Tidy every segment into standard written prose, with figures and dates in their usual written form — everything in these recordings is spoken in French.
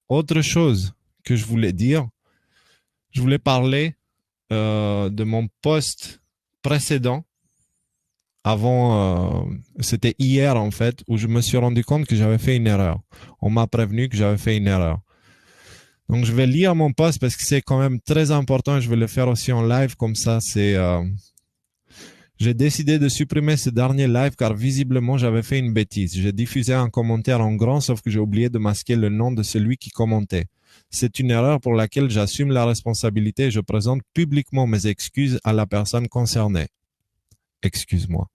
autre chose que je voulais dire, je voulais parler de mon post précédent. C'était hier en fait, où je me suis rendu compte que j'avais fait une erreur. On m'a prévenu que j'avais fait une erreur. Donc je vais lire mon post parce que c'est quand même très important et je vais le faire aussi en live comme ça. J'ai décidé de supprimer ce dernier live car visiblement j'avais fait une bêtise. J'ai diffusé un commentaire en grand sauf que j'ai oublié de masquer le nom de celui qui commentait. C'est une erreur pour laquelle j'assume la responsabilité et je présente publiquement mes excuses à la personne concernée. Excuse-moi.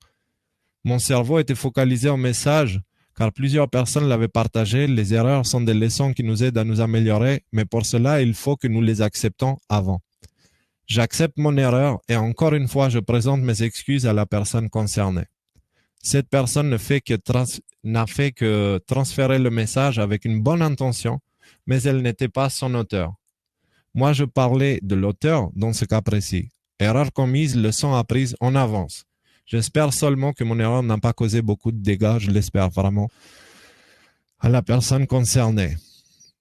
Mon cerveau était focalisé au message car plusieurs personnes l'avaient partagé. Les erreurs sont des leçons qui nous aident à nous améliorer, mais pour cela, il faut que nous les acceptons avant. J'accepte mon erreur et encore une fois, je présente mes excuses à la personne concernée. Cette personne n'a fait que transférer le message avec une bonne intention, mais elle n'était pas son auteur. Moi, je parlais de l'auteur dans ce cas précis. Erreur commise, leçon apprise en avance. J'espère seulement que mon erreur n'a pas causé beaucoup de dégâts, je l'espère vraiment, à la personne concernée.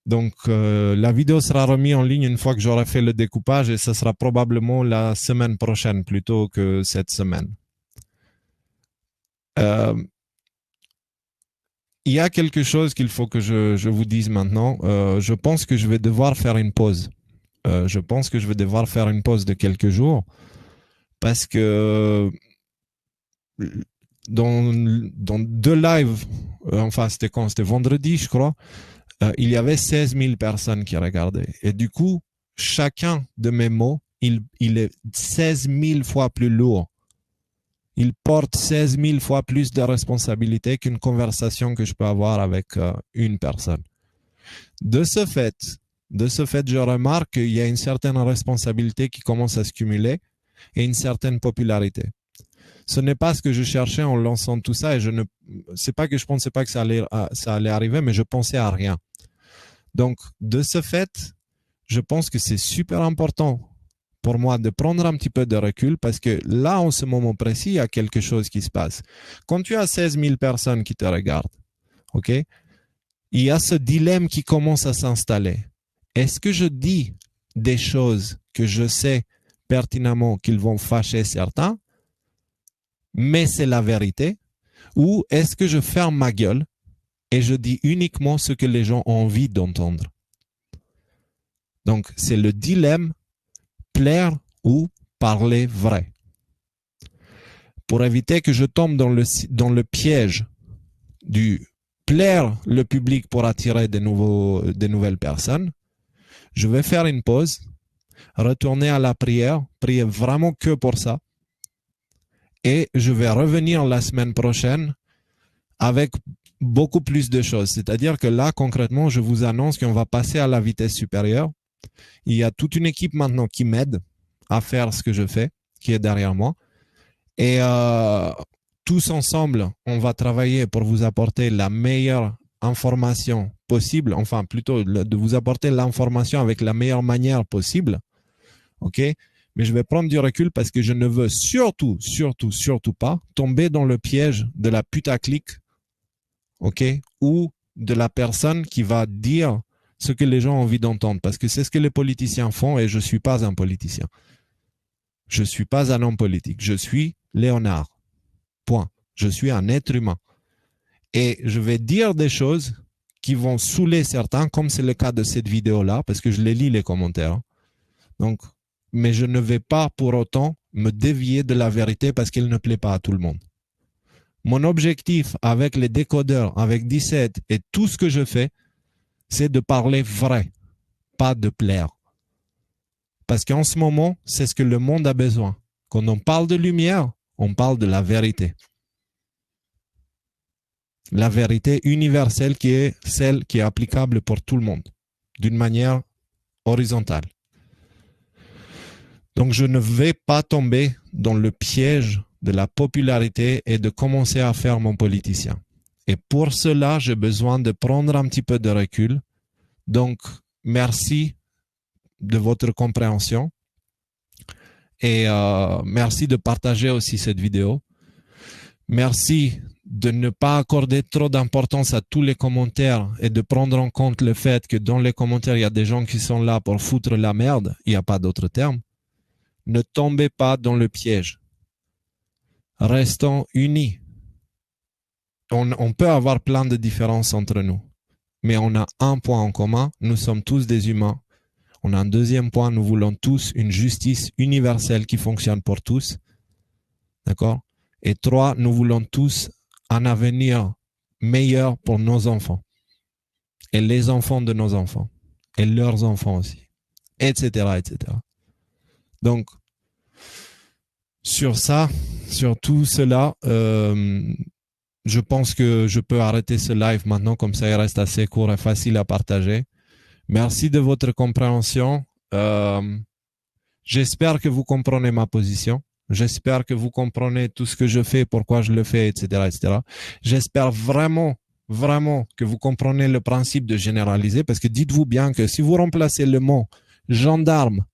Donc, la vidéo sera remise en ligne une fois que j'aurai fait le découpage et ce sera probablement la semaine prochaine plutôt que cette semaine. Il y a quelque chose qu'il faut que je vous dise maintenant. Je pense que je vais devoir faire une pause. Je pense que je vais devoir faire une pause de quelques jours parce que dans deux lives, enfin c'était quand? C'était vendredi, je crois, il y avait 16 000 personnes qui regardaient. Et du coup, chacun de mes mots, il est 16 000 fois plus lourd. Il porte 16 000 fois plus de responsabilités qu'une conversation que je peux avoir avec une personne. De ce fait, je remarque qu'il y a une certaine responsabilité qui commence à se cumuler et une certaine popularité. Ce n'est pas ce que je cherchais en lançant tout ça et c'est pas que je pensais pas que ça allait arriver, mais je pensais à rien. Donc, de ce fait, je pense que c'est super important pour moi de prendre un petit peu de recul parce que là, en ce moment précis, il y a quelque chose qui se passe. Quand tu as 16 000 personnes qui te regardent, ok, il y a ce dilemme qui commence à s'installer. Est-ce que je dis des choses que je sais pertinemment qu'ils vont fâcher certains, mais c'est la vérité, ou est-ce que je ferme ma gueule et je dis uniquement ce que les gens ont envie d'entendre? Donc, c'est le dilemme plaire ou parler vrai. Pour éviter que je tombe dans le piège du plaire le public pour attirer des nouvelles personnes, je vais faire une pause, retourner à la prière, prier vraiment que pour ça, et je vais revenir la semaine prochaine avec beaucoup plus de choses. C'est-à-dire que là, concrètement, je vous annonce qu'on va passer à la vitesse supérieure. Il y a toute une équipe maintenant qui m'aide à faire ce que je fais, qui est derrière moi. Et tous ensemble, on va travailler pour vous apporter la meilleure information possible, enfin plutôt de vous apporter l'information avec la meilleure manière possible. OK? Mais je vais prendre du recul parce que je ne veux surtout pas tomber dans le piège de la putaclic, OK? Ou de la personne qui va dire ce que les gens ont envie d'entendre. Parce que c'est ce que les politiciens font et je ne suis pas un politicien. Je ne suis pas un homme politique. Je suis Léonard. Point. Je suis un être humain. Et je vais dire des choses qui vont saouler certains, comme c'est le cas de cette vidéo-là, parce que je les lis les commentaires. Donc, mais je ne vais pas pour autant me dévier de la vérité parce qu'elle ne plaît pas à tout le monde. Mon objectif avec les décodeurs, avec 17 et tout ce que je fais, c'est de parler vrai, pas de plaire. Parce qu'en ce moment, c'est ce que le monde a besoin. Quand on parle de lumière, on parle de la vérité. La vérité universelle qui est celle qui est applicable pour tout le monde, d'une manière horizontale. Donc je ne vais pas tomber dans le piège de la popularité et de commencer à faire mon politicien. Et pour cela, j'ai besoin de prendre un petit peu de recul. Donc, merci de votre compréhension et merci de partager aussi cette vidéo. Merci de ne pas accorder trop d'importance à tous les commentaires et de prendre en compte le fait que dans les commentaires, il y a des gens qui sont là pour foutre la merde, il n'y a pas d'autre terme, ne tombez pas dans le piège. Restons unis. On peut avoir plein de différences entre nous, mais on a un point en commun, nous sommes tous des humains. On a un deuxième point, nous voulons tous une justice universelle qui fonctionne pour tous. D'accord? Et 3, nous voulons tous un avenir meilleur pour nos enfants. Et les enfants de nos enfants. Et leurs enfants aussi. Etc. etc. Donc, sur ça, sur tout cela, je pense que je peux arrêter ce live maintenant, comme ça il reste assez court et facile à partager. Merci de votre compréhension. J'espère que vous comprenez ma position. J'espère que vous comprenez tout ce que je fais, pourquoi je le fais, etc., etc. J'espère vraiment, vraiment que vous comprenez le principe de généraliser, parce que dites-vous bien que si vous remplacez le mot gendarme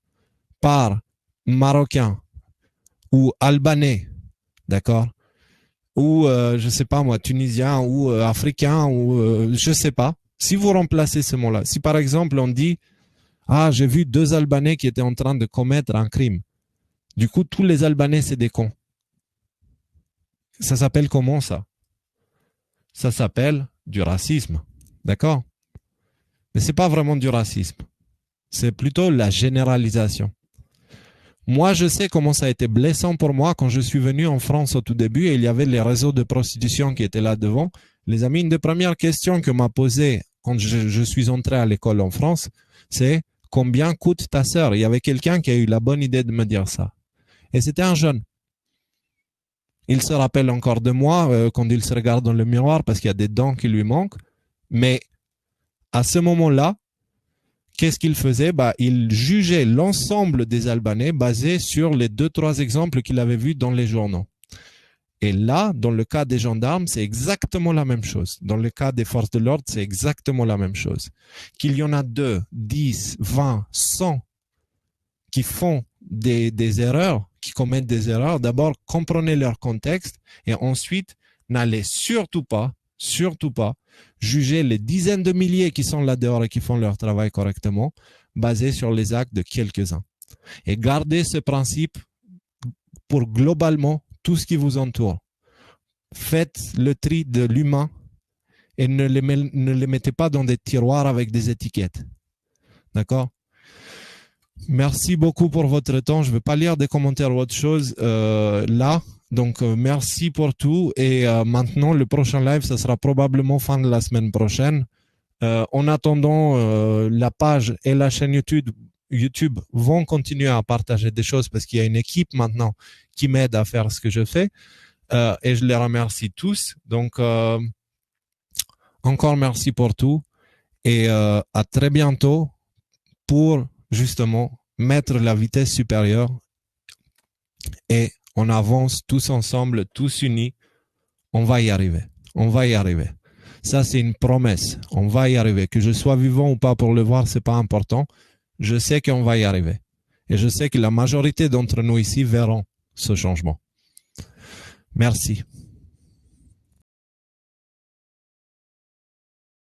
par marocain ou albanais, d'accord, ou je sais pas moi, tunisien ou africain ou je sais pas, si vous remplacez ce mot-là, si par exemple on dit ah, j'ai vu 2 Albanais qui étaient en train de commettre un crime. Du coup, tous les Albanais, c'est des cons. Ça s'appelle comment ça? Ça s'appelle du racisme. D'accord? Mais c'est pas vraiment du racisme. C'est plutôt la généralisation. Moi, je sais comment ça a été blessant pour moi quand je suis venu en France au tout début et il y avait les réseaux de prostitution qui étaient là devant. Les amis, une des premières questions que m'a posée quand je suis entré à l'école en France, c'est combien coûte ta sœur? Il y avait quelqu'un qui a eu la bonne idée de me dire ça. Et c'était un jeune. Il se rappelle encore de moi quand il se regarde dans le miroir parce qu'il y a des dents qui lui manquent. Mais à ce moment-là, qu'est-ce qu'il faisait? Il jugeait l'ensemble des Albanais basé sur les 2-3 exemples qu'il avait vus dans les journaux. Et là, dans le cas des gendarmes, c'est exactement la même chose. Dans le cas des forces de l'ordre, c'est exactement la même chose. Qu'il y en a 2, 10, 20, 100 qui font des erreurs, qui commettent des erreurs, d'abord comprenez leur contexte et ensuite n'allez surtout pas juger les dizaines de milliers qui sont là dehors et qui font leur travail correctement, basés sur les actes de quelques-uns. Et gardez ce principe pour globalement tout ce qui vous entoure. Faites le tri de l'humain et ne les mettez pas dans des tiroirs avec des étiquettes. D'accord? Merci beaucoup pour votre temps. Je ne vais pas lire des commentaires ou autre chose là. Donc, merci pour tout. Et maintenant, le prochain live, ça sera probablement fin de la semaine prochaine. En attendant, la page et la chaîne YouTube vont continuer à partager des choses parce qu'il y a une équipe maintenant qui m'aide à faire ce que je fais. Et je les remercie tous. Donc, encore merci pour tout. Et à très bientôt pour justement mettre la vitesse supérieure et on avance tous ensemble, tous unis. On va y arriver. On va y arriver. Ça, c'est une promesse. On va y arriver. Que je sois vivant ou pas pour le voir, c'est pas important. Je sais qu'on va y arriver. Et je sais que la majorité d'entre nous ici verront ce changement. Merci.